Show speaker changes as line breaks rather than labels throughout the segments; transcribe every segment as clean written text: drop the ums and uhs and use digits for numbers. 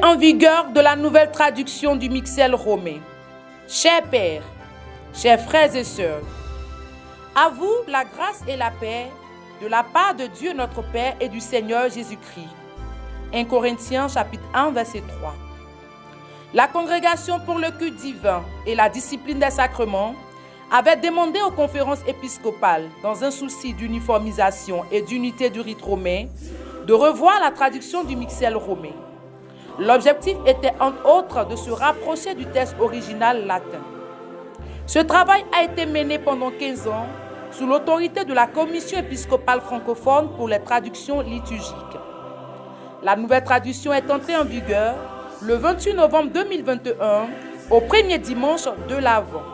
en vigueur de la nouvelle traduction du Mixel romain. Chers pères, chers frères et sœurs, à vous la grâce et la paix de la part de Dieu notre Père et du Seigneur Jésus-Christ. 1 Corinthiens chapitre 1 verset 3. La congrégation pour le culte divin et la discipline des sacrements avait demandé aux conférences épiscopales, dans un souci d'uniformisation et d'unité du rite romain, de revoir la traduction du Mixel romain. L'objectif était entre autres de se rapprocher du texte original latin. Ce travail a été mené pendant 15 ans sous l'autorité de la Commission épiscopale francophone pour les traductions liturgiques. La nouvelle traduction est entrée en vigueur le 28 novembre 2021, au premier dimanche de l'Avent.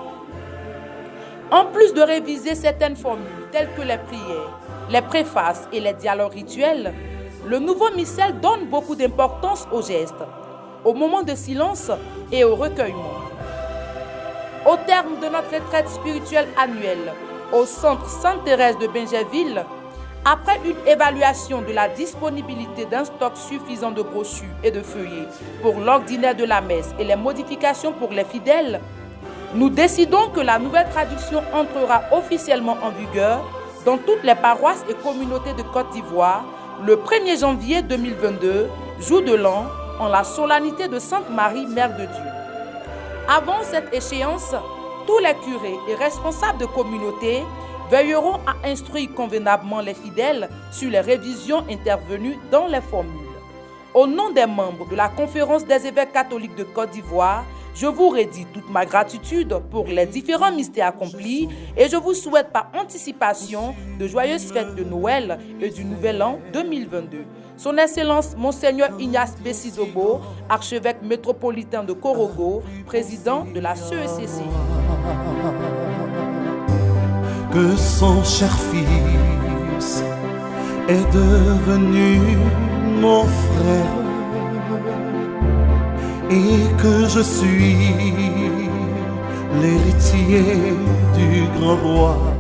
En plus de réviser certaines formules telles que les prières, les préfaces et les dialogues rituels, le nouveau missel donne beaucoup d'importance aux gestes, aux moments de silence et au recueillement. Au terme de notre retraite spirituelle annuelle au centre Sainte-Thérèse de Bingerville, après une évaluation de la disponibilité d'un stock suffisant de brochures et de feuillets pour l'ordinaire de la messe et les modifications pour les fidèles, nous décidons que la nouvelle traduction entrera officiellement en vigueur dans toutes les paroisses et communautés de Côte d'Ivoire le 1er janvier 2022, jour de l'an, en la solennité de Sainte Marie, Mère de Dieu. Avant cette échéance, tous les curés et responsables de communauté veilleront à instruire convenablement les fidèles sur les révisions intervenues dans les formules. Au nom des membres de la Conférence des évêques catholiques de Côte d'Ivoire, je vous redis toute ma gratitude pour les différents mystères accomplis et je vous souhaite par anticipation de joyeuses fêtes de Noël et du Nouvel An 2022. Son Excellence Monseigneur Ignace Bessidobo, archevêque métropolitain de Korogo, président de la CECC.
Que son cher fils est devenu mon frère et que je suis l'héritier du grand roi.